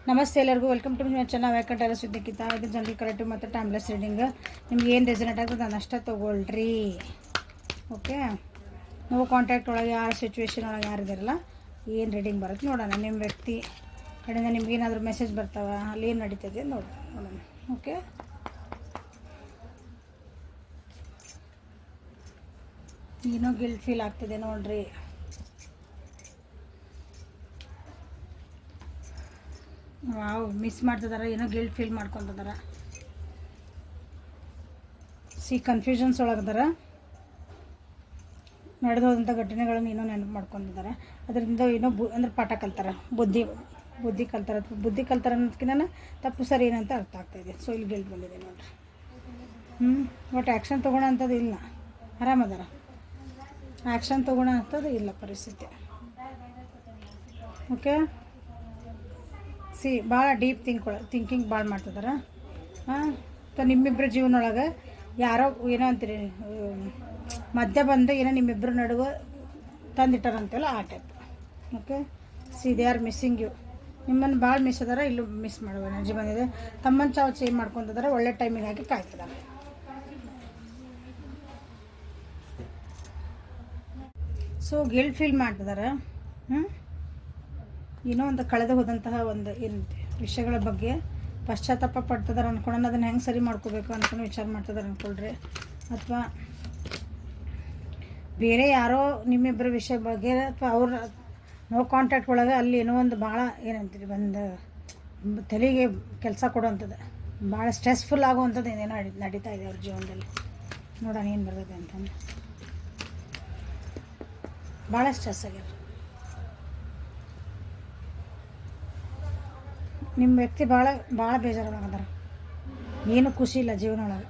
ನಮಸ್ತೆ ಎಲ್ಲರಿಗೂ welcome to my channel welcome ಸುದ್ದಿಕ್ಕಿಂತ ಇದು ಜನರಲ್ ಕರೆಕ್ಟಿವ್ ಮತ್ತು ಟೈಮ್ಲೆಸ್ ರೀಡಿಂಗ್. ನಿಮ್ಗೆ ಏನು ರೆಸನೇಟ್ ಆಗ್ತದೆ ನಾನು ಅಷ್ಟೇ ತೊಗೊಳ್ರಿ. ಓಕೆ, ನಾವು ಕಾಂಟ್ಯಾಕ್ಟ್ ಒಳಗೆ ಯಾರು ಸಿಚುವೇಶನ್ ಒಳಗೆ ಯಾರಿದಾರಲ್ಲ ಏನು ರೀಡಿಂಗ್ ಬರುತ್ತೆ ನೋಡೋಣ. ನಿಮ್ಮ ವ್ಯಕ್ತಿ ಕಡೆಯಿಂದ ನಿಮ್ಗೆ ಏನಾದರೂ ಮೆಸೇಜ್ ಬರ್ತಾವ, ಅಲ್ಲಿ ಏನು ನಡೀತದೆ ನೋಡೋಣ. ಓಕೆ, ಏನೋ ಗಿಲ್ಟ್ ಫೀಲ್ ಆಗ್ತಿದೆ ನೋಡ್ರಿ. ವಾವ್, ಮಿಸ್ ಮಾಡ್ತಿದಾರೆ, ಏನೋ ಗಿಲ್ಟ್ ಫೀಲ್ ಮಾಡ್ಕೊತಿದಾರೆ. ಕನ್ಫ್ಯೂಷನ್ಸ್ ಒಳಗದಾರ. ನಡೆದೋದಂಥ ಘಟನೆಗಳನ್ನು ಏನೋ ನೆನಪು ಮಾಡ್ಕೊತಿದ್ದಾರೆ. ಅದರಿಂದ ಏನೋ ಅಂದ್ರೆ ಪಾಠ ಕಲ್ತಾರೆ, ಬುದ್ಧಿ ಕಲ್ತಾರೆ. ಬುದ್ಧಿ ಕಲ್ತಾರೆ ಅನ್ನೋದಕ್ಕಿಂತ ತಪ್ಪು ಸರಿ ಏನಂತ ಅರ್ಥ ಆಗ್ತಾಯಿದೆ. ಸೊ ಇಲ್ಲಿ ಗಿಲ್ಟ್ ಬಂದಿದೆ ನೋಡ್ರಿ. ಬಟ್ ಆ್ಯಕ್ಷನ್ ತೊಗೊಳ್ಳೋ ಅಂಥದ್ದು ಇಲ್ಲ. ಆರಾಮದಾರ, ಆ್ಯಕ್ಷನ್ ತೊಗೊಳ್ಳೋ ಅಂಥದ್ದು ಇಲ್ಲ ಪರಿಸ್ಥಿತಿ. ಓಕೆ, ಭಾಳ ಡೀಪ್ ಥಿಂಕಿಂಗ್ ಭಾಳ ಮಾಡ್ತಿದ್ದಾರೆ. ನಿಮ್ಮಿಬ್ಬರ ಜೀವನೊಳಗೆ ಯಾರೋ ಏನೋ ಅಂತೀರಿ ಮಧ್ಯ ಬಂದು ಏನೋ ನಿಮ್ಮಿಬ್ಬರ ನಡುವೆ ತಂದಿಟ್ಟಾರಂತೆಲ್ಲ ಆ type. Okay, they are missing you. ನಿಮ್ಮನ್ನು ಭಾಳ ಮಿಸ್ ಅದಾರ. ಇಲ್ಲೂ ಮಿಸ್ ಮಾಡುವ ಎನರ್ಜಿ ಬಂದಿದೆ. ತಮ್ಮನ್ನು ಚಾವು ಚೇಂಜ್ ಮಾಡ್ಕೊತಿದ್ದಾರೆ. ಒಳ್ಳೆ ಟೈಮಿಗೆ ಹಾಕಿ ಕಾಯ್ತಿದ್ದಾರೆ. ಸೊ ಗಿಲ್ಟ್ ಫೀಲ್ ಮಾಡ್ತಿದ್ದಾರೆ. ಏನೋ ಒಂದು ಕಳೆದು ಹೋದಂತಹ ಒಂದು ಏನು ವಿಷಯಗಳ ಬಗ್ಗೆ ಪಶ್ಚಾತ್ತಾಪ ಪಡ್ತಿದ್ದಾರೆ ಅಂದ್ಕೊಂಡು ಅದನ್ನು ಹೆಂಗೆ ಸರಿ ಮಾಡ್ಕೋಬೇಕು ಅಂದ್ಕೊಂಡು ವಿಚಾರ ಮಾಡ್ತಿದ್ದಾರೆ ಅಂದ್ಕೊಳ್ರಿ. ಅಥವಾ ಬೇರೆ ಯಾರೋ ನಿಮ್ಮಿಬ್ಬರ ವಿಷಯ ಬಗ್ಗೆ ಅಥವಾ ಅವ್ರ ನೋ ಕಾಂಟ್ಯಾಕ್ಟ್ ಒಳಗೆ ಅಲ್ಲಿ ಏನೋ ಒಂದು ಭಾಳ ಏನಂತೀರಿ ಒಂದು ತಲೆಗೆ ಕೆಲಸ ಕೊಡುವಂಥದ್ದು, ಭಾಳ ಸ್ಟ್ರೆಸ್ಫುಲ್ ಆಗುವಂಥದ್ದು ಏನೇನೋ ನಡೀತಾ ಇದೆ ಅವ್ರ ಜೀವನದಲ್ಲಿ. ನೋಡೋಣ ಏನು ಬರ್ತದೆ ಅಂತಂದು. ಭಾಳ ಸ್ಟ್ರೆಸ್ ಆಗ್ಯಾರ. ನಿಮ್ಮ ವ್ಯಕ್ತಿ ಭಾಳ ಬೇಜಾರೊಳಗದಾರ. ಏನು ಖುಷಿ ಇಲ್ಲ ಜೀವನ ಒಳಗೆ.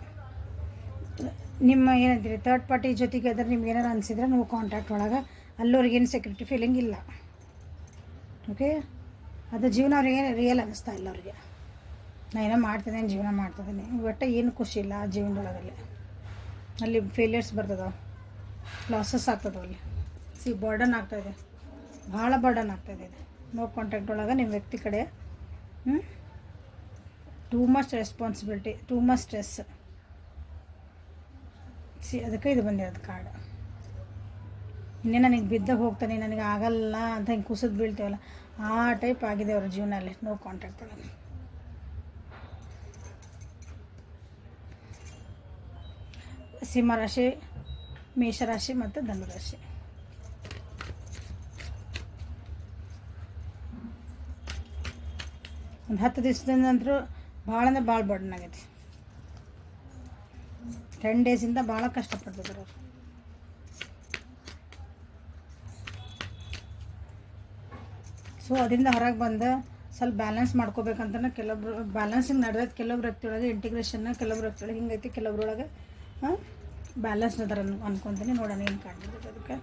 ನಿಮ್ಮ ಏನಂತೀರಿ ಥರ್ಡ್ ಪಾರ್ಟಿ ಜೊತೆಗೆ ಅದ್ರ ನಿಮ್ಗೆ ಏನಾರು ಅನಿಸಿದ್ರೆ ನೀವು ಕಾಂಟ್ಯಾಕ್ಟ್ ಒಳಗೆ ಅಲ್ಲವ್ರಿಗೆ ಏನು ಸೆಕ್ಯೂರಿಟಿ ಫೀಲಿಂಗ್ ಇಲ್ಲ. ಓಕೆ, ಅದು ಜೀವನ ಅವ್ರಿಗೆ ರಿಯಲ್ ಅನ್ನಿಸ್ತಾ ಇಲ್ಲ ಅವ್ರಿಗೆ. ನಾನು ಏನೋ ಮಾಡ್ತಿದ್ದೇನೆ, ಜೀವನ ಮಾಡ್ತಿದ್ದೀನಿ, ಒಟ್ಟು ಏನು ಖುಷಿ ಇಲ್ಲ ಆ ಜೀವನದೊಳಗಲ್ಲಿ. ಅಲ್ಲಿ ಫೇಲಿಯರ್ಸ್ ಬರ್ತದವು, ಲಾಸಸ್ ಆಗ್ತದವು. ಅಲ್ಲಿ ಬರ್ಡನ್ ಆಗ್ತಾಯಿದೆ, ಭಾಳ ಬರ್ಡನ್ ಆಗ್ತಾಯಿದೆ. ಇದು ನೋ ಕಾಂಟ್ಯಾಕ್ಟ್ ಒಳಗೆ ನಿಮ್ಮ ವ್ಯಕ್ತಿ ಕಡೆ too much responsibility, too much stress. ಅದಕ್ಕೆ ಇದು ಬಂದಿರೋದು ಕಾರ್ಡ್. ಇನ್ನೇ ನನಗೆ ಬಿದ್ದಾಗ ಹೋಗ್ತಾನೆ, ನನಗೆ ಆಗಲ್ಲ ಅಂತ ಹಿಂಗೆ ಕುಸಿದು ಬೀಳ್ತೇವಲ್ಲ ಆ ಟೈಪ್ ಆಗಿದೆ ಅವ್ರ ಜೀವನದಲ್ಲಿ ನೋ ಕಾಂಟ್ಯಾಕ್ಟ್ ಒಳಗೆ. ಸಿಂಹರಾಶಿ, ಮೇಷರಾಶಿ ಮತ್ತು ಧನುರಾಶಿ. ಒಂದು 10 ದಿವಸದಿಂದ ಅಂತೂ ಭಾಳ ಅಂದ್ರೆ ಭಾಳ ಬರ್ಡನ್ ಆಗೈತಿ. 10 ಡೇಸಿಂದ ಭಾಳ ಕಷ್ಟಪಡ್ತಿದ್ದಾರೆ ಅವರು. ಸೊ ಅದರಿಂದ ಹೊರಗೆ ಬಂದು ಸ್ವಲ್ಪ ಬ್ಯಾಲೆನ್ಸ್ ಮಾಡ್ಕೋಬೇಕಂತ ಕೆಲವೊಬ್ರು ಬ್ಯಾಲೆನ್ಸಿಂಗ್ ನಡೆದೈತೆ. ಕೆಲವೊಬ್ರು ವ್ಯಕ್ತಿಯೊಳಗೆ ಇಂಟಿಗ್ರೇಷನ್ನ, ಕೆಲವೊಬ್ರು ವ್ಯಕ್ತಿಯೊಳಗೆ ಹಿಂಗೈತಿ, ಕೆಲವೊಬ್ರೊಳಗೆ ಬ್ಯಾಲೆನ್ಸ್ ಅದಾರ ಅನ್ಕೊತೀನಿ. ನೋಡೋಣ ಏನು ಕಾಣ್ತೈತೆ ಅದಕ್ಕೆ.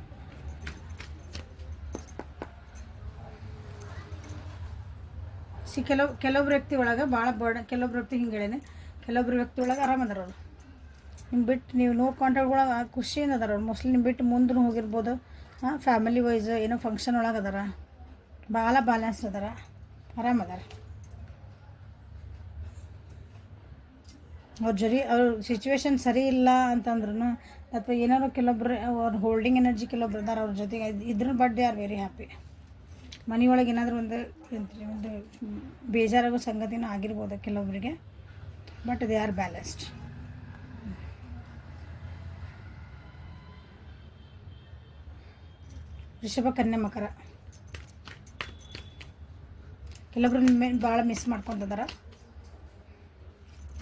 ಕೆಲವೊಬ್ರು ವ್ಯಕ್ತಿ ಒಳಗೆ ಭಾಳ ಬರ್ಡನ್, ಕೆಲವೊಬ್ರು ವ್ಯಕ್ತಿ ಹಿಂಗೆ ಹೇಳೇನೆ, ಕೆಲವೊಬ್ರು ವ್ಯಕ್ತಿ ಒಳಗೆ ಆರಾಮದಾರ ಅವರು. ನಿಮ್ಮ ಬಿಟ್ಟು ನೀವು ನೋ ಕಾಂಟ್ಯಾಕ್ಟ್ ಒಳಗೆ ಖುಷಿಯಿಂದ ಅದಾರ ಅವ್ರು. ಮೋಸ್ಟ್ಲಿ ನಿಮ್ಮ ಬಿಟ್ಟು ಮುಂದೂ ಹೋಗಿರ್ಬೋದು. ಫ್ಯಾಮಿಲಿ ವೈಸ್ ಏನೋ ಫಂಕ್ಷನ್ ಒಳಗೆ ಅದಾರ, ಭಾಳ ಬ್ಯಾಲೆನ್ಸ್ ಅದಾರ, ಆರಾಮದಾರ. ಅವ್ರ ಸಿಚುವೇಶನ್ ಸರಿ ಇಲ್ಲ ಅಂತಂದ್ರೂ ಅಥವಾ ಏನಾದ್ರು ಕೆಲವೊಬ್ರು ಅವ್ರ ಹೋಲ್ಡಿಂಗ್ ಎನರ್ಜಿ ಕೆಲವೊಬ್ರು ಅದಾರ ಅವ್ರ ಜೊತೆಗೆ ಇದ್ರ but they are very happy. ಮನೆಯೊಳಗೆ ಏನಾದರೂ ಒಂದು ಬೇಜಾರಾಗೋ ಸಂಗತಿನೂ ಆಗಿರ್ಬೋದು ಕೆಲವೊಬ್ಬರಿಗೆ, ಬಟ್ ದೇ ಆರ್ ಬ್ಯಾಲೆನ್ಸ್ಡ್. ವೃಷಭ, ಕನ್ಯೆ, ಮಕರ. ಕೆಲವೊಬ್ರು ನಿಮ್ಮ ಭಾಳ ಮಿಸ್ ಮಾಡ್ಕೊತಿದ್ದಾರೆ,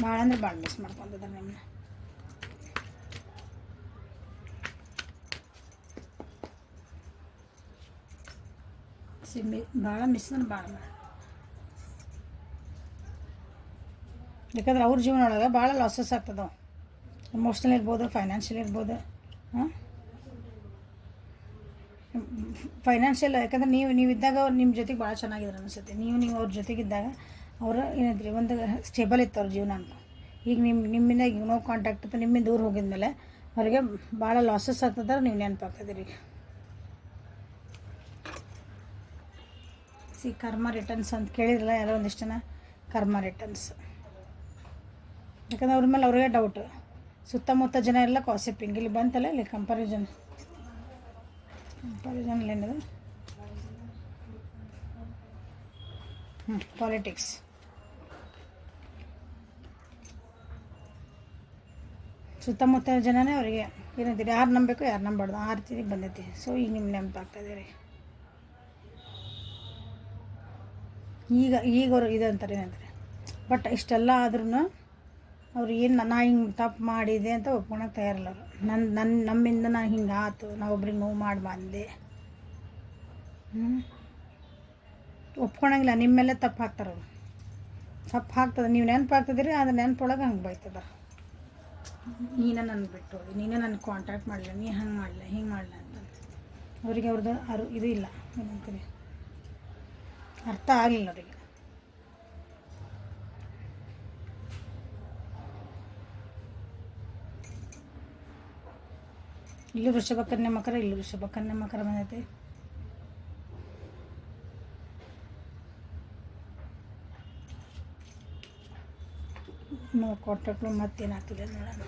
ಭಾಳ ಅಂದ್ರೆ ಭಾಳ ಮಿಸ್ ಮಾಡ್ಕೊತಿದ್ದಾರೆ ನಿಮ್ಮನ್ನ. ಭಾಳ ಮಿಸ್ ಅಂದ್ರೆ ಭಾಳ ಯಾಕಂದ್ರೆ ಅವ್ರ ಜೀವನ ಒಳಗೆ ಭಾಳ ಲಾಸಸ್ ಆಗ್ತದವು. ಎಮೋಷ್ನಲ್ ಇರ್ಬೋದು, ಫೈನಾನ್ಷಿಯಲ್ ಇರ್ಬೋದು. ಫೈನಾನ್ಷಿಯಲ್ ಯಾಕಂದ್ರೆ ನೀವಿದ್ದಾಗ ಅವ್ರು ನಿಮ್ಮ ಜೊತೆಗೆ ಭಾಳ ಚೆನ್ನಾಗಿದ್ರು ಅನಿಸುತ್ತೆ. ನೀವು ಅವ್ರ ಜೊತೆಗಿದ್ದಾಗ ಅವರು ಏನಂತೀರಿ ಒಂದು ಸ್ಟೇಬಲ್ ಇತ್ತು ಅವ್ರ ಜೀವನ ಅಂತ. ಈಗ ನಿಮ್ಮಿಂದ ಈಗ ನೋ ಕಾಂಟ್ಯಾಕ್ಟ್ ಅಥವಾ ನಿಮ್ಮಿಂದ ದೂರ ಹೋಗಿದ್ಮೇಲೆ ಅವರಿಗೆ ಭಾಳ ಲಾಸಸ್ ಆಗ್ತದಾರೆ. ನೀವು ನೆನಪಾಗ್ತದಿರಿ. ಕರ್ಮ ರಿಟರ್ನ್ಸ್ ಅಂತ ಕೇಳಿದ್ರಲ್ಲ ಯಾರೋ ಒಂದಿಷ್ಟು ಜನ, ಕರ್ಮ ರಿಟರ್ನ್ಸ್. ಯಾಕಂದ್ರೆ ಅವ್ರ ಮೇಲೆ ಅವ್ರಿಗೆ ಡೌಟು. ಸುತ್ತಮುತ್ತ ಜನ ಎಲ್ಲ ಕಾಸಿಪಿಂಗ್. ಇಲ್ಲಿ ಬಂತಲ್ಲ, ಇಲ್ಲಿ ಕಂಪಾರಿಸನ್ ಏನಿದೆ, ಪಾಲಿಟಿಕ್ಸ್. ಸುತ್ತಮುತ್ತ ಜನನೇ ಅವರಿಗೆ ಏನಂತೀರಿ, ಯಾರು ನಂಬಬೇಕು ಯಾರು ನಂಬಾರ್ದು ಆ ರೀತಿ ಬಂದೈತಿ. ಸೊ ಈಗ ನಿಮ್ಮ ನೆನಪಾಗ್ತಾಯಿದೆ ರೀ. ಈಗ ಅವರು ಇದು ಅಂತಾರೆ, ಏನಂತಾರೆ, ಬಟ್ ಇಷ್ಟೆಲ್ಲ ಆದ್ರೂ ಅವ್ರು ಏನು ನಾ ಹಿಂಗೆ ತಪ್ಪು ಮಾಡಿದೆ ಅಂತ ಒಪ್ಕೊಳಕ್ಕೆ ತಯಾರಿಲ್ಲ ಅವರು. ನಮ್ಮಿಂದ ನಾನು ಹಿಂಗೆ ಆಯ್ತು, ನಾವು ಒಬ್ರಿಗೆ ನೋವು ಮಾಡಿ ಬಂದೆ, ಒಪ್ಕೊಳಂಗಿಲ್ಲ. ನಿಮ್ಮ ಮೇಲೆ ತಪ್ಪು ಹಾಕ್ತಾರೆ ಅವರು. ತಪ್ಪು ಹಾಕ್ತದೆ, ನೀವು ನೆನಪಾಗ್ತದಿರಿ, ಅದು ನೆನಪೊಳಗೆ ಹಂಗೆ ಬೈತದ. ನೀನೇ ನನಗೆ ಬಿಟ್ಟು ಹೋಗಿ, ನೀನೇ ನನಗೆ ಕಾಂಟ್ಯಾಕ್ಟ್ ಮಾಡಲಿಲ್ಲ, ನೀ ಹಂಗೆ ಮಾಡಲ ಹಿಂಗೆ ಮಾಡಲ ಅಂತ ಅವರಿಗೆ ಅವ್ರದ್ದು ಇದು ಇಲ್ಲ, ಏನಂತೀರಿ, ಅರ್ಥ ಆಗಲಿಲ್ಲ ಅವರಿಗೆ. ಇಲ್ಲಿ ವೃಷಭ ಕನ್ಯಾ ಮಕರ, ಇಲ್ಲಿ ವೃಷಭ ಕನ್ಯಾ ಮಕರ ಬಂದೈತೆ. ಕಾಂಟ್ಯಾಕ್ಟ್ಗಳು ಮತ್ತೇನಾಗ್ತಿದೆ ನೋಡೋಣ.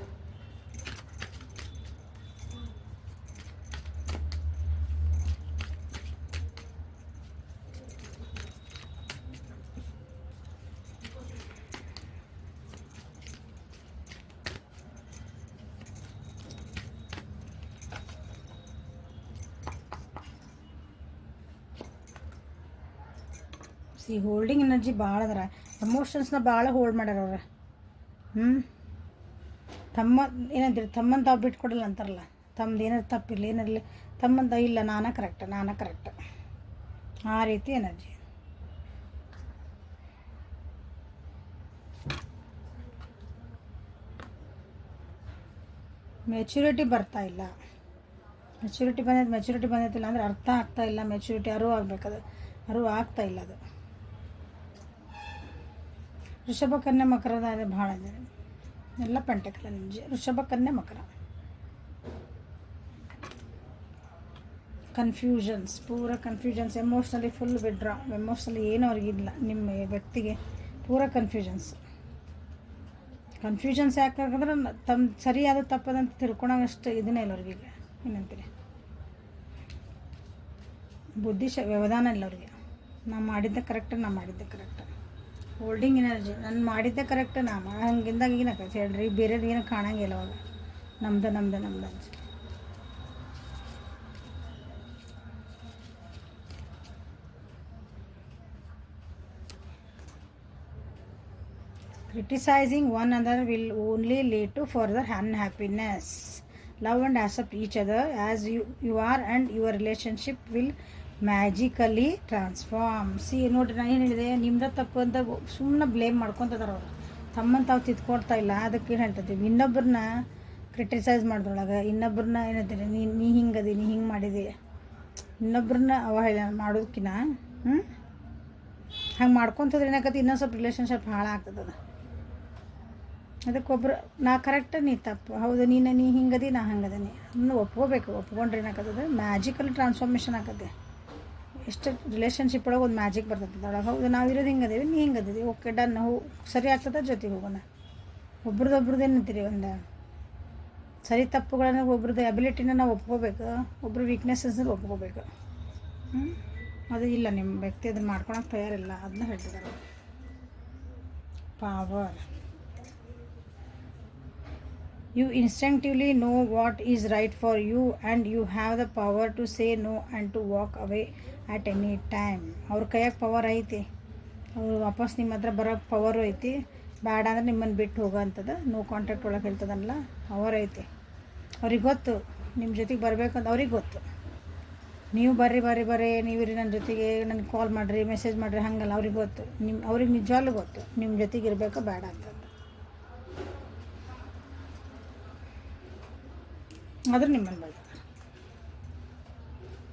ಹೋಲ್ಡಿಂಗ್ ಎನರ್ಜಿ ಭಾಳ ಅದರ. ಎಮೋಷನ್ಸ್ನ ಭಾಳ ಹೋಲ್ಡ್ ಮಾಡ್ಯಾರ ಅವ್ರೆ. ಏನಂತೀರಿ, ತಮ್ಮನ್ನು ತಾವು ಬಿಟ್ಕೊಡಲ್ಲ ಅಂತಾರಲ್ಲ, ತಮ್ಮದು ಏನಾರು ತಪ್ಪಿರಲಿ ಏನಿರಲಿ, ತಮ್ಮಂತ ಇಲ್ಲ ನಾನೇ ಕರೆಕ್ಟ್ ಆ ರೀತಿ ಎನರ್ಜಿ. ಮೆಚುರಿಟಿ ಬರ್ತಾ ಇಲ್ಲ. ಮೆಚುರಿಟಿ ಬಂದೈತಿಲ್ಲ ಅಂದರೆ ಅರ್ಥ ಆಗ್ತಾ ಇಲ್ಲ. ಮೆಚುರಿಟಿ ಅರಿವು ಆಗಬೇಕದು, ಅರಿವು ಆಗ್ತಾ ಇಲ್ಲ ಅದು. ವೃಷಭ ಕನ್ಯಾ ಮಕರದ ಭಾಳ ಇದೆ ಎಲ್ಲ ಪೆಂಟಕಲ್ ನಿಜ. ವೃಷಭ ಕನ್ಯಾ ಮಕರ, ಕನ್ಫ್ಯೂಷನ್ಸ್, ಪೂರ confusions, emotionally full withdraw. Emotionally ಏನೂ ಅವ್ರಿಗಿಲ್ಲ, ನಿಮ್ಮ ವ್ಯಕ್ತಿಗೆ ಪೂರ ಕನ್ಫ್ಯೂಷನ್ಸ್ ಯಾಕಂದ್ರೆ ತಮ್ಮ ಸರಿಯಾದ ತಪ್ಪದಂತ ತಿಳ್ಕೊಳೋಷ್ಟು ಇದನ್ನೇ ಇಲ್ಲ ಅವ್ರಿಗೆ. ಏನಂತೀರಿ, ವ್ಯವಧಾನ ಇಲ್ಲ ಅವ್ರಿಗೆ. ನಾ ಮಾಡಿದ್ದೆ ಕರೆಕ್ಟ್. ಹೋಲ್ಡಿಂಗ್ ಎನರ್ಜಿ, ನಾನು ಮಾಡಿದ್ದೆ ಕರೆಕ್ಟ್, ಹಂಗಿಂದಾಗ ಏನಕ್ಕೆ ಹೇಳ್ರಿ, ಬೇರೆದು ಏನೋ ಕಾಣಂಗಿಲ್ಲ ಅವಾಗ. ನಮ್ದು ಅನ್ಸಿ. Criticizing one another will only lead to further unhappiness. Love and accept each other as you are and your relationship will magically transform. ನೋಡ್ರಿ, ನಾನು ಏನು ಹೇಳಿದೆ, ನಿಮ್ದ ತಪ್ಪು ಅಂತ ಸುಮ್ಮನೆ ಬ್ಲೇಮ್ ಮಾಡ್ಕೊತದಾರ ಅವರು. ತಮ್ಮನ್ನು ತಾವು ತಿದ್ಕೊಡ್ತಾ ಇಲ್ಲ. ಅದಕ್ಕೆ ಏನು ಹೇಳ್ತಿದ್ದೀವಿ, ಇನ್ನೊಬ್ಬರನ್ನ ಕ್ರಿಟಿಸೈಸ್ ಮಾಡಿದ್ರೊಳಗೆ ಇನ್ನೊಬ್ಬರನ್ನ ಏನಂತೀರಿ, ನೀ ಹಿಂಗದಿ, ನೀ ಹಿಂಗೆ ಮಾಡಿದೆ, ಇನ್ನೊಬ್ಬರನ್ನ ಅವಹೇಳನ ಮಾಡೋದಕ್ಕಿಂತ ಹಂಗೆ ಮಾಡ್ಕೊತಂದ್ರೆ ಏನಾಗತ್ತೆ, ಇನ್ನೊಂದು ಸ್ವಲ್ಪ ರಿಲೇಷನ್ಶಿಪ್ ಹಾಳಾಗ್ತದೆ. ಅದಕ್ಕೊಬ್ರು ನಾ ಕರೆಕ್ಟ್, ನೀ ತಪ್ಪು, ಹೌದು ನೀ ಹಿಂಗದಿ, ನಾ ಹಂಗದೀನಿ ಅದನ್ನು ಒಪ್ಕೊಂಡ್ರೆ ಏನಾಗ್ತದೆ, ಮ್ಯಾಜಿಕಲ್ ಟ್ರಾನ್ಸ್ಫಾರ್ಮೇಷನ್ ಆಗತ್ತೆ. ಎಷ್ಟು ರಿಲೇಷನ್ಶಿಪ್ ಒಳಗೆ ಒಂದು ಮ್ಯಾಜಿಕ್ ಬರ್ತದೆ ಅದರೊಳಗೆ. ಹೌದು ನಾವಿರೋದು ಹಿಂಗದೇವಿ, ನೀ ಹಿಂಗದೀವಿ, ಓಕೆ ಡನ್, ಸರಿ ಆಗ್ತದೆ, ಜೊತೆಗೆ ಹೋಗೋಣ. ಒಬ್ರದ್ದು ಏನಂತೀರಿ, ಒಂದು ಸರಿ ತಪ್ಪುಗಳನ್ನ ಒಬ್ರದ್ದು ಅಬಿಲಿಟಿನ ನಾವು ಒಪ್ಕೋಬೇಕು, ಒಬ್ರು ವೀಕ್ನೆಸ್ಸಸ್ ಒಪ್ಕೋಬೇಕು. ಅದು ಇಲ್ಲ, ನಿಮ್ಮ ವ್ಯಕ್ತಿ ಅದನ್ನು ಮಾಡ್ಕೊಳಕ್ಕೆ ತಯಾರಿಲ್ಲ, ಅದನ್ನ ಹೇಳ್ತಿದ್ದಾರೆ. Power, you instinctively know what is right for you and you have the power to say no and to walk away at any time. ಅವ್ರ ಕೈಯಾಗ ಪವರ್ ಐತಿ, ಅವರು ವಾಪಸ್ ನಿಮ್ಮ ಹತ್ರ ಬರೋ ಪವರು ಐತಿ. ಬೇಡ ಅಂದ್ರೆ ನಿಮ್ಮನ್ನು ಬಿಟ್ಟು ಹೋಗೋಂಥದ್ದು, ನೋ ಕಾಂಟ್ಯಾಕ್ಟ್ ಒಳಗೆ ಹೇಳ್ತದಲ್ಲ, ಪವರ್ ಐತಿ. ಅವ್ರಿಗೆ ಗೊತ್ತು ನಿಮ್ಮ ಜೊತೆಗೆ ಬರಬೇಕಂತ, ಅವ್ರಿಗೆ ಗೊತ್ತು. ನೀವು ಬರ್ರಿ ನೀವಿರಿ ನನ್ನ ಜೊತೆಗೆ, ನನಗೆ ಕಾಲ್ ಮಾಡಿರಿ, ಮೆಸೇಜ್ ಮಾಡಿರಿ, ಹಂಗಲ್ಲ. ಅವ್ರಿಗೆ ಗೊತ್ತು, ಅವ್ರಿಗೆ ನಿಜವಾಗ್ಲೂ ಗೊತ್ತು ನಿಮ್ಮ ಜೊತೆಗೆ ಇರಬೇಕು ಬೇಡ ಅಂತಂದು. ಆದ್ರೆ ನಿಮ್ಮನ್ನು ಬೇಡ.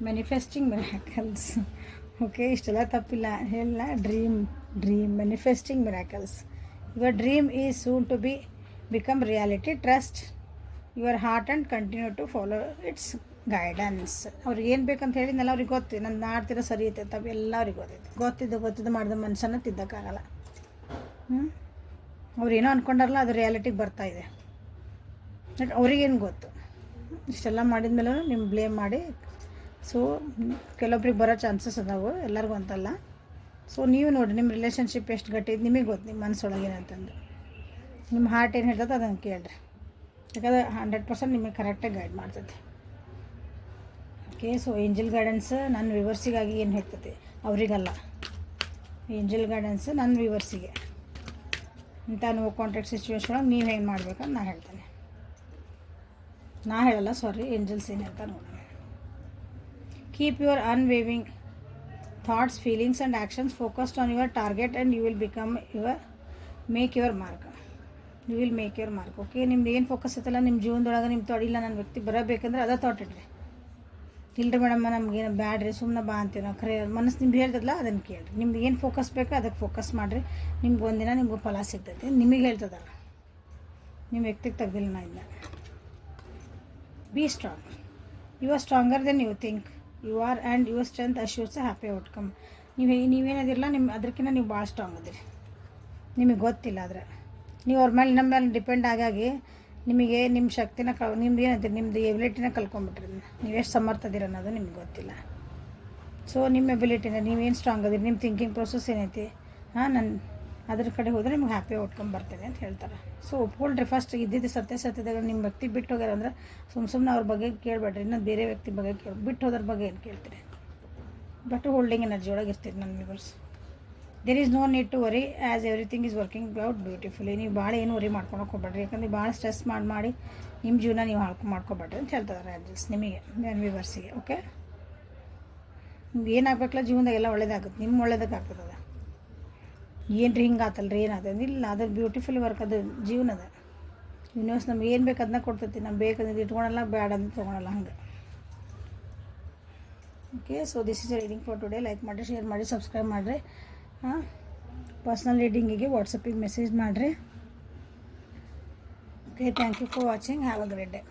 Manifesting miracles. ಓಕೆ, ಇಷ್ಟೆಲ್ಲ ತಪ್ಪಿಲ್ಲ ಹೇಳ. Dream manifesting miracles. Your dream is soon to become reality. Trust your heart and continue to follow its guidance. ಅವ್ರಿಗೆ ಏನು ಬೇಕಂತ ಹೇಳಿದ್ನೆಲ್ಲ ಅವ್ರಿಗೆ ಗೊತ್ತು, ನಾನು ಮಾಡ್ತಿರೋ ಸರಿ ಐತೆ ತಪ್ಪು ಎಲ್ಲ ಅವ್ರಿಗೆ ಗೊತ್ತಿದ್ದು ಮಾಡಿದ ಮನುಷ್ಯನ ತಿದ್ದಕ್ಕಾಗಲ್ಲ. ಅವ್ರು ಏನೋ ಅಂದ್ಕೊಂಡಾರಲ್ಲ ಅದು ರಿಯಾಲಿಟಿಗೆ ಬರ್ತಾಯಿದೆ. ಬಟ್ ಅವ್ರಿಗೇನು ಗೊತ್ತು. ಇಷ್ಟೆಲ್ಲ ಮಾಡಿದ ಮೇಲೆ ನಿಮ್ಮ ಬ್ಲೇಮ್ ಮಾಡಿ. ಸೊ ಕೆಲವೊಬ್ರಿಗೆ ಬರೋ ಚಾನ್ಸಸ್ ಅದಾವೆ, ಎಲ್ಲರಿಗೂ ಅಂತಲ್ಲ. ಸೊ ನೀವು ನೋಡಿ ನಿಮ್ಮ ರಿಲೇಷನ್ಶಿಪ್ ಎಷ್ಟು ಗಟ್ಟಿ ನಿಮಗೆ ಗೊತ್ತು, ನಿಮ್ಮ ಮನಸ್ಸೊಳಗೇನಂತಂದು. ನಿಮ್ಮ ಹಾರ್ಟ್ ಏನು ಹೇಳ್ತದೆ ಅದನ್ನು ಕೇಳಿರಿ, ಯಾಕಂದರೆ 100% ನಿಮಗೆ ಕರೆಕ್ಟಾಗಿ ಗೈಡ್ ಮಾಡ್ತೈತಿ. ಓಕೆ, ಸೊ ಏಂಜಲ್ ಗೈಡೆನ್ಸ್ ನನ್ನ ವ್ಯೂವರ್ಸಿಗಾಗಿ ಏನು ಹೇಳ್ತೈತಿ, ಅವರಿಗಲ್ಲ. ಏಂಜಲ್ ಗೈಡೆನ್ಸ್ ನನ್ನ ವ್ಯೂವರ್ಸಿಗೆ ಇಂಥ ನೋ ಕಾಂಟ್ಯಾಕ್ಟ್ ಸಿಚುವೇಶನ್ ಒಳಗೆ ನೀವು ಹೆಂಗೆ ಮಾಡ್ಬೇಕಂತ ನಾನು ಹೇಳ್ತೇನೆ. ನಾ ಹೇಳಲ್ಲ, ಸಾರಿ, ಏಂಜಲ್ಸ್ ಏನು ಹೇಳ್ತಾ ನೋಡಿ. Keep your unwavering thoughts, feelings and actions focused on your target and you will become make your mark. You will make your mark. Okay, ನಿಮ್ದು ಏನು ಫೋಕಸ್ ಐತಲ್ಲ ನಿಮ್ಮ ಜೀವನದೊಳಗೆ, ನಿಮ್ಮ ತೊಡಿಲ್ಲ ನನ್ನ ವ್ಯಕ್ತಿ ಬರಬೇಕಂದ್ರೆ ಅದೇ ಥಾಟ್ ಇಡ್ರಿ. ಇಲ್ಲರಿ ಮೇಡಮ್ಮ ನಮಗೇನು ಬ್ಯಾಡ್ರಿ ಸುಮ್ಮನೆ ಬಾ ಅಂತೀವಿ ನಾವು, ಖರೆ ಮನಸ್ಸು ನಿಮ್ಗೆ ಹೇಳ್ತದಲ್ಲ ಅದನ್ನು ಕೇಳಿರಿ. ನಿಮ್ದು ಏನು ಫೋಕಸ್ ಬೇಕೋ ಅದಕ್ಕೆ ಫೋಕಸ್ ಮಾಡಿರಿ. ನಿಮ್ಗೆ ಒಂದಿನ ನಿಮ್ಗೆ ಫಲ ಸಿಗ್ತೈತಿ. ನಿಮಗೆ ಹೇಳ್ತದಲ್ಲ, ನಿಮ್ಮ ವ್ಯಕ್ತಿಗೆ ತೆಗ್ದಿಲ್ಲ ನಾ ಇದನ್ನ. Be strong. You are stronger than you think you are and your strength assures a happy outcome. ನೀವೇನದಿರಲ್ಲ, ನಿಮ್ಮ ಅದಕ್ಕಿಂತ ನೀವು ಭಾಳ ಸ್ಟ್ರಾಂಗ್ ಅದಿರಿ. ನಿಮಗೆ ಗೊತ್ತಿಲ್ಲ ಆದರೆ ನೀವು ಅವ್ರ ಮೇಲೆ ನಮ್ಮ ಮೇಲೆ ಡಿಪೆಂಡ್ ಆಗಾಗಿ ನಿಮಗೆ ನಿಮ್ಮ ಶಕ್ತಿನ ನಿಮ್ದು ಏನಂತೀರಿ, ನಿಮ್ಮದು ಎಬಿಲಿಟಿನ ಕಲ್ಕೊಂಬಿಟ್ರಿ. ನೀವು ಎಷ್ಟು ಸಮರ್ಥದಿರ ಅನ್ನೋದು ನಿಮ್ಗೆ ಗೊತ್ತಿಲ್ಲ. ಸೊ ನಿಮ್ಮ ಎಬಿಲಿಟಿನ ನೀವೇನು ಸ್ಟ್ರಾಂಗ್ ಅದಿರಿ, ನಿಮ್ಮ ಥಿಂಕಿಂಗ್ ಪ್ರೊಸೆಸ್ ಏನೈತಿ, ನಾನು ಅದ್ರ ಕಡೆ ಹೋದರೆ ನಿಮ್ಗೆ ಹ್ಯಾಪಿ ಔಟ್ಕಮ್ ಬರ್ತೇನೆ ಅಂತ ಹೇಳ್ತಾರೆ. ಸೊ ಒಪ್ಕೊಳ್ರಿ. ಫಸ್ಟ್ ಇದ್ದಿದ್ದು ಸತ್ಯದಾಗ ನಿಮ್ಮ ವ್ಯಕ್ತಿ ಬಿಟ್ಟು ಹೋಗ್ಯಾರ ಅಂದ್ರೆ ಸುಮ್ಮನೆ ಅವ್ರ ಬಗ್ಗೆ ಕೇಳಬೇಡ್ರಿ. ಇನ್ನೊಂದು ಬೇರೆ ವ್ಯಕ್ತಿ ಬಗ್ಗೆ ಬಿಟ್ಟು ಹೋದ್ರ ಬಗ್ಗೆ ಏನು ಕೇಳ್ತೀರಿ. ಬಟ್ ಹೋಲ್ಡಿಂಗ್ ಎನರ್ಜಿ ಒಳಗೆ ಇರ್ತೀರಿ ನನ್ನ viewers. There is no need to worry as everything is working out beautifully. ನೀವು ಭಾಳ ಏನು ವರಿ ಮಾಡ್ಕೊಳಕ್ಕೆ ಹೋಗ್ಬೇಡ್ರಿ, ಯಾಕಂದ್ರೆ ಭಾಳ ಸ್ಟ್ರೆಸ್ ಮಾಡಿ ನಿಮ್ಮ ಜೀವನ ನೀವು ಮಾಡ್ಕೊಬೇಡ್ರಿ ಅಂತ ಹೇಳ್ತಾರೆ ಏಂಜಲ್ಸ್ ನಿಮಗೆ, ನನ್ನ ವ್ಯೂವರ್ಸಿಗೆ. ಓಕೆ, ನಿಮ್ಗೆ ಏನಾಗಬೇಕಲ್ಲ ಜೀವನದಾಗ ಎಲ್ಲ ಒಳ್ಳೇದಾಗುತ್ತೆ, ನಿಮ್ಮ ಒಳ್ಳೇದಕ್ಕೆ ಆಗ್ತದೆ. ಏನು ರೀ ಹಿಂಗೆ ಆತಲ್ರಿ ಏನಾದ ಇಲ್ಲ, ಅದು ಬ್ಯೂಟಿಫುಲ್ ವರ್ಕ್, ಅದು ಜೀವನದ ಯೂನಿವರ್ಸ್ ನಮ್ಗೆ ಏನು ಬೇಕು ಅದನ್ನ ಕೊಡ್ತೈತಿ. ನಮ್ಗೆ ಬೇಕಂದ್ರೆ ಇಟ್ಕೊಳಲ್ಲ, ಬೇಡ ಅಂತ ತೊಗೊಳಲ್ಲ, ಹಂಗೆ. Okay, so this is reading for today. Like ಮಾಡಿರಿ, ಶೇರ್ ಮಾಡಿ, ಸಬ್ಸ್ಕ್ರೈಬ್ ಮಾಡಿರಿ. ಪರ್ಸ್ನಲ್ ರೀಡಿಂಗಿಗೆ ವಾಟ್ಸಪ್ಪಿಗೆ ಮೆಸೇಜ್ ಮಾಡಿರಿ. Okay, thank you for watching. Have a great day.